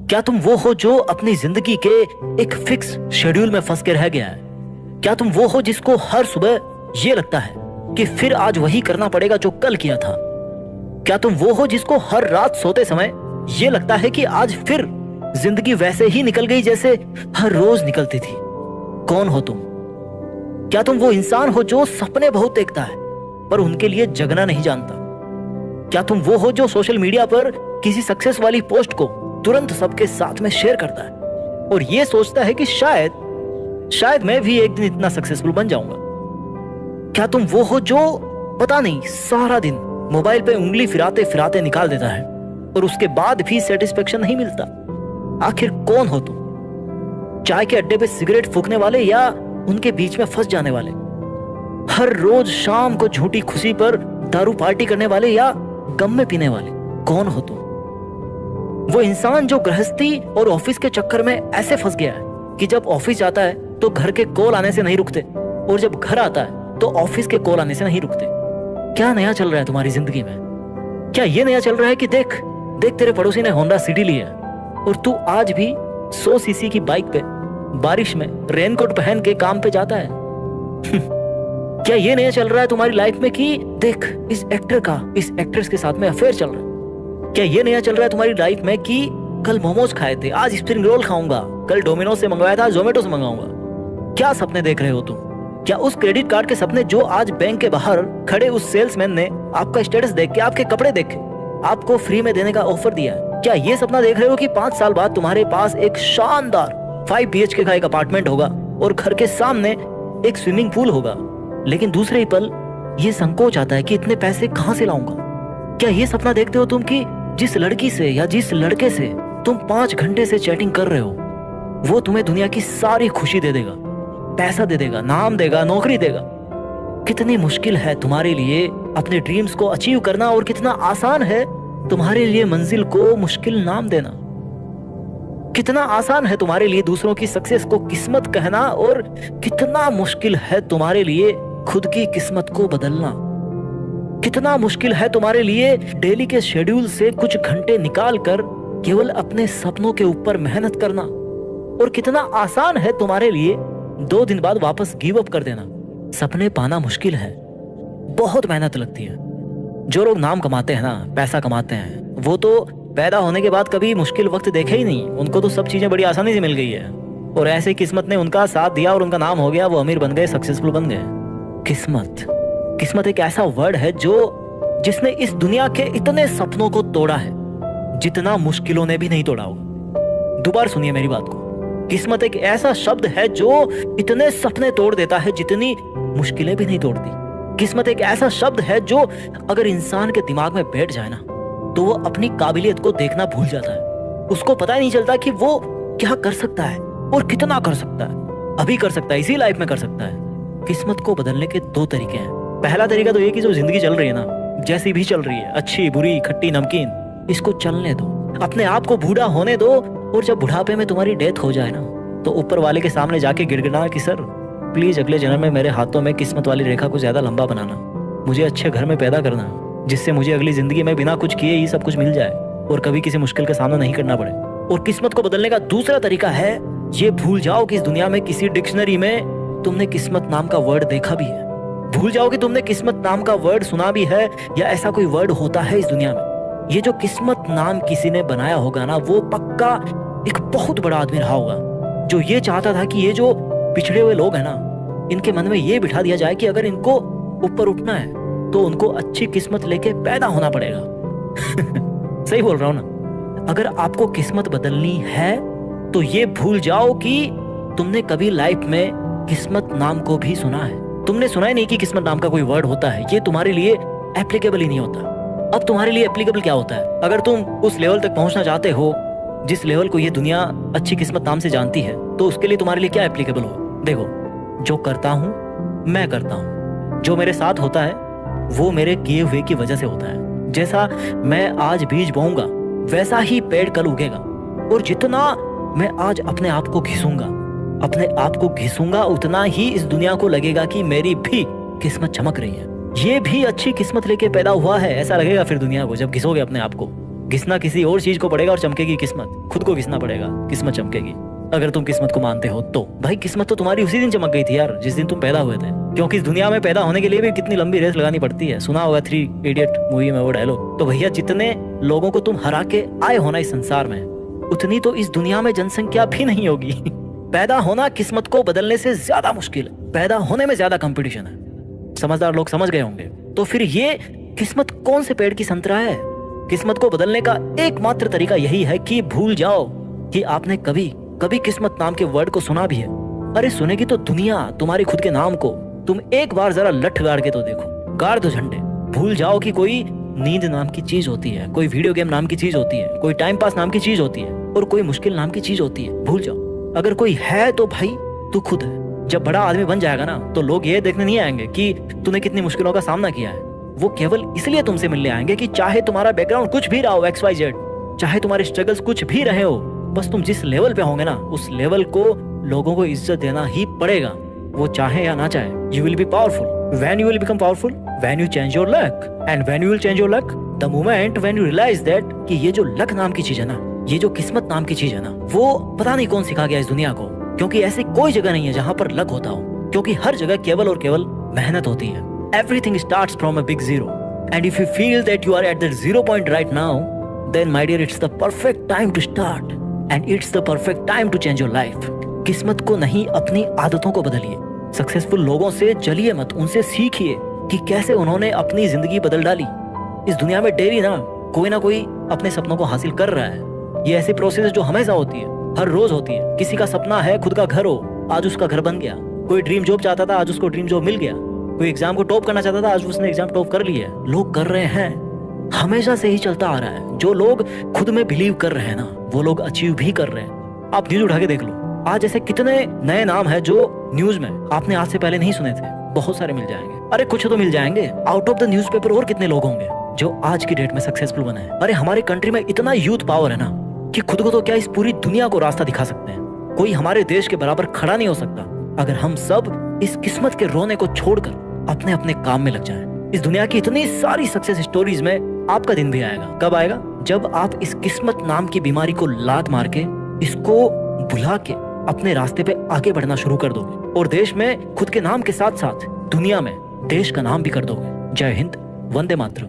क्या तुम वो हो जो अपनी जिंदगी के एक फिक्स शेड्यूल में फंस के रह गया है? क्या तुम वो हो जिसको हर सुबह ये लगता है कि फिर आज वही करना पड़ेगा जो कल किया था? क्या तुम वो हो जिसको हर रात सोते समय ये लगता है कि आज फिर जिंदगी वैसे ही निकल गई जैसे हर रोज निकलती थी? कौन हो तुम? क्या तुम वो इंसान हो जो सपने बहुत देखता है पर उनके लिए जगना नहीं जानता? क्या तुम वो हो जो सोशल मीडिया पर किसी सक्सेस वाली पोस्ट को तुरंत सबके साथ में शेयर करता है और ये सोचता है कि शायद मैं भी एक दिन इतना सक्सेसफुल बन जाऊंगा? क्या तुम वो हो जो पता नहीं सारा दिन मोबाइल पे उंगली फिराते फिराते निकाल देता है और उसके बाद भी सेटिस्फेक्शन नहीं मिलता? आखिर कौन हो तुम? चाय के अड्डे पे सिगरेट फूकने वाले या उनके बीच में फंस जाने वाले? हर रोज शाम को झूठी खुशी पर दारू पार्टी करने वाले या गम में पीने वाले? कौन हो तुम? वो इंसान जो गृहस्थी और ऑफिस के चक्कर में ऐसे फंस गया है कि जब ऑफिस जाता है तो घर के कॉल आने से नहीं रुकते और जब घर आता है तो ऑफिस के कॉल आने से नहीं रुकते। क्या नया चल रहा है तुम्हारी जिंदगी में? क्या ये नया चल रहा है कि देख तेरे पड़ोसी ने होंडा सिटी ली है और तू आज भी 100 सीसी की बाइक पे बारिश में रेनकोट पहन के काम पे जाता है? क्या ये नया चल रहा है तुम्हारी लाइफ में कि देख इस एक्टर का इस एक्ट्रेस के साथ में अफेयर चल रहा है? क्या ये नया चल रहा है तुम्हारी लाइफ में कि कल मोमोज खाए थे, आज स्प्रिंग रोल खाऊंगा, कल डोमिनोज से मंगवाया था, जोमेटो से मंगाऊंगा? क्या सपने देख रहे हो तुम? क्या उस क्रेडिट कार्ड के सपने जो आज बैंक के बाहर खड़े उस सेल्समैन ने आपका स्टेटस देख के, आपके कपड़े देख के आपको फ्री में देने का ऑफर दिया है? क्या ये सपना देख रहे हो कि 5 साल बाद तुम्हारे पास एक शानदार 5 BHK का एक अपार्टमेंट होगा और घर के सामने एक स्विमिंग पूल होगा, लेकिन दूसरे ही पल ये संकोच आता है कि इतने पैसे कहां से लाऊंगा? क्या ये सपना देखते हो तुम कि जिस लड़की से या जिस लड़के से तुम 5 घंटे से चैटिंग कर रहे हो वो तुम्हें दुनिया की सारी खुशी दे देगा, पैसा दे देगा, नाम देगा, नौकरी देगा? कितनी मुश्किल है तुम्हारे लिए अपने ड्रीम्स को अचीव करना और कितना आसान है तुम्हारे लिए मंजिल को मुश्किल नाम देना। कितना आसान है तुम्हारे लिए दूसरों की सक्सेस को किस्मत कहना और कितना मुश्किल है तुम्हारे लिए खुद की किस्मत को बदलना। कितना मुश्किल है तुम्हारे लिए डेली के शेड्यूल से कुछ घंटे निकाल कर केवल अपने सपनों के ऊपर मेहनत करना और कितना आसान है तुम्हारे लिए 2 दिन बाद वापस गिव अप कर देना। सपने पाना मुश्किल है, बहुत मेहनत लगती है। जो लोग नाम कमाते हैं ना, पैसा कमाते हैं, वो तो पैदा होने के बाद कभी मुश्किल वक्त देखे ही नहीं। उनको तो सब चीजें बड़ी आसानी से मिल गई है और ऐसे किस्मत ने उनका साथ दिया और उनका नाम हो गया, वो अमीर बन गए, सक्सेसफुल बन गए। किस्मत एक ऐसा वर्ड है जिसने इस दुनिया के इतने सपनों को तोड़ा है जितना मुश्किलों ने भी नहीं तोड़ा होगा। दोबारा सुनिए मेरी बात को। किस्मत एक ऐसा शब्द है जो इतने सपने तोड़ देता है जितनी मुश्किलें भी नहीं तोड़ती। किस्मत एक ऐसा शब्द है जो अगर इंसान के दिमाग में बैठ जाए ना तो वो अपनी काबिलियत को देखना भूल जाता है। उसको पता ही नहीं चलता कि वो क्या कर सकता है और कितना कर सकता है। अभी कर सकता है, इसी लाइफ में कर सकता है। किस्मत को बदलने के 2 तरीके हैं। पहला तरीका तो ये कि जो जिंदगी चल रही है ना, जैसी भी चल रही है, अच्छी बुरी खट्टी नमकीन, इसको चलने दो, अपने आप को बूढ़ा होने दो और जब बुढ़ापे में तुम्हारी डेथ हो जाए ना तो ऊपर वाले के सामने जाके गिड़गिड़ाना कि सर प्लीज अगले जन्म में मेरे हाथों में किस्मत वाली रेखा को ज्यादा लंबा बनाना, मुझे अच्छे घर में पैदा करना जिससे मुझे अगली जिंदगी में बिना कुछ किए ही सब कुछ मिल जाए और कभी किसी मुश्किल का सामना नहीं करना पड़े। और किस्मत को बदलने का दूसरा तरीका है ये भूल जाओ कि इस दुनिया में किसी डिक्शनरी में तुमने किस्मत नाम का वर्ड देखा भी है। भूल जाओ कि तुमने किस्मत नाम का वर्ड सुना भी है या ऐसा कोई वर्ड होता है इस दुनिया में। ये जो किस्मत नाम किसी ने बनाया होगा ना, वो पक्का एक बहुत बड़ा आदमी रहा होगा जो ये चाहता था कि ये जो पिछड़े हुए लोग हैं ना, इनके मन में ये बिठा दिया जाए कि अगर इनको ऊपर उठना है तो उनको अच्छी किस्मत लेके पैदा होना पड़ेगा। सही बोल रहा हूं ना? अगर आपको किस्मत बदलनी है तो ये भूल जाओ कि तुमने कभी लाइफ में किस्मत नाम को भी सुना है। तुमने सुना ही नहीं कि किस्मत नाम का कोई वर्ड होता है। ये तुम्हारे लिए एप्लीकेबल ही नहीं होता। अब तुम्हारे लिए एप्लीकेबल क्या होता है? अगर तुम उस लेवल तक पहुंचना चाहते हो जिस लेवल को ये दुनिया अच्छी किस्मत नाम से जानती है, तो उसके लिए तुम्हारे लिए क्या एप्लीकेबल हो? देखो, जो करता हूं मैं करता हूं, जो मेरे साथ होता है वो मेरे किए हुए की वजह से होता है। जैसा मैं आज बीज बोऊंगा वैसा ही पेड़ कल उगेगा और जितना मैं आज अपने आप को घिसूंगा उतना ही इस दुनिया को लगेगा कि मेरी भी किस्मत चमक रही है, ये भी अच्छी किस्मत लेके पैदा हुआ है। ऐसा लगेगा फिर दुनिया को जब घिसोगे अपने आप को। घिसना किसी और चीज को पड़ेगा और चमकेगी किस्मत। खुद को घिसना पड़ेगा, किस्मत चमकेगी। अगर तुम किस्मत को मानते हो तो भाई किस्मत तो तुम्हारी उसी दिन चमक गई थी यार, जिस दिन तुम पैदा हुए थे। क्योंकि इस दुनिया में पैदा होने के लिए भी कितनी लंबी रेस लगानी पड़ती है। सुना होगा 3 इडियट मूवी में वो डायलॉग। तो भैया जितने लोगों को तुम हरा के आए हो ना इस संसार में, उतनी तो इस दुनिया में जनसंख्या भी नहीं होगी। पैदा होना किस्मत को बदलने से ज्यादा मुश्किल है, पैदा होने में ज्यादा कंपटीशन है। समझदार लोग समझ गए होंगे। तो फिर ये किस्मत कौन से पेड़ की संतरा है? किस्मत को बदलने का एकमात्र तरीका यही है कि भूल जाओ कि आपने कभी कभी किस्मत नाम के वर्ड को सुना भी है। अरे सुनेगी तो दुनिया तुम्हारे खुद के नाम को। तुम एक बार जरा लठ गाड़ के तो देखो, गाड़ दो झंडे। भूल जाओ कि कोई नींद नाम की चीज होती है, कोई वीडियो गेम नाम की चीज होती है, कोई टाइम पास नाम की चीज होती है, और कोई मुश्किल नाम की चीज होती है। भूल जाओ। अगर कोई है तो भाई तू खुद है। जब बड़ा आदमी बन जाएगा ना तो लोग ये देखने नहीं आएंगे कि तूने कितनी मुश्किलों का सामना किया है। वो केवल इसलिए तुमसे मिलने आएंगे कि चाहे तुम्हारा बैकग्राउंड कुछ भी रहा हो, XYZ, चाहे तुम्हारे स्ट्रगल्स कुछ भी रहे हो, बस तुम जिस लेवल पे होंगे ना उस लेवल को लोगों को इज्जत देना ही पड़ेगा, वो चाहे या ना चाहे। You will be powerful when you will become powerful, when you change your luck, and when you will change your luck the moment when you realise that कि ये जो लक नाम की चीज है ना, ये जो किस्मत नाम की चीज है ना, वो पता नहीं कौन सिखा गया इस दुनिया को। क्योंकि ऐसी कोई जगह नहीं है जहां पर लक होता हो, क्योंकि हर जगह केवल और केवल मेहनत होती है। Everything starts from a big zero, and if you feel that you are at that 0 point right now, then my dear it's the perfect time to start, and it's the perfect time to change your life. किस्मत को नहीं, अपनी आदतों को बदलिए। Successful लोगों से चलिए मत, उनसे सीखिए कि कैसे उन्होंने अपनी जिंदगी बदल डाली। इस दुनिया में डेली ना कोई अपने सपनों को हासिल कर रहा है। ये ऐसी प्रोसेस जो हमेशा होती है, हर रोज होती है। किसी का सपना है खुद का घर हो, आज उसका घर बन गया। कोई ड्रीम जॉब चाहता था, आज उसको ड्रीम जॉब मिल गया। कोई एग्जाम को टॉप करना चाहता था, आज उसने एग्जाम टॉप कर लिया। लोग कर रहे हैं, हमेशा से ही चलता आ रहा है। जो लोग खुद में बिलीव कर रहे हैं ना, वो लोग अचीव भी कर रहे हैं। आप न्यूज उठा के देख लो, आज ऐसे कितने नए नाम है जो न्यूज में आपने आज से पहले नहीं सुने थे। बहुत सारे मिल जाएंगे। अरे कुछ तो मिल जाएंगे। आउट ऑफ द न्यूज़पेपर और कितने लोग होंगे जो आज की डेट में सक्सेसफुल बने हैं। अरे हमारे कंट्री में इतना यूथ पावर है ना कि खुद को तो क्या इस पूरी दुनिया को रास्ता दिखा सकते हैं। कोई हमारे देश के बराबर खड़ा नहीं हो सकता अगर हम सब इस किस्मत के रोने को छोड़कर अपने अपने काम में लग जाएं। इस दुनिया की इतनी सारी सक्सेस स्टोरीज में आपका दिन भी आएगा। कब आएगा? जब आप इस किस्मत नाम की बीमारी को लात मार के, इसको भुला के अपने रास्ते पे आगे बढ़ना शुरू कर दोगे, और देश में खुद के नाम के साथ साथ दुनिया में देश का नाम भी कर दोगे। जय हिंद, वंदे मातरम।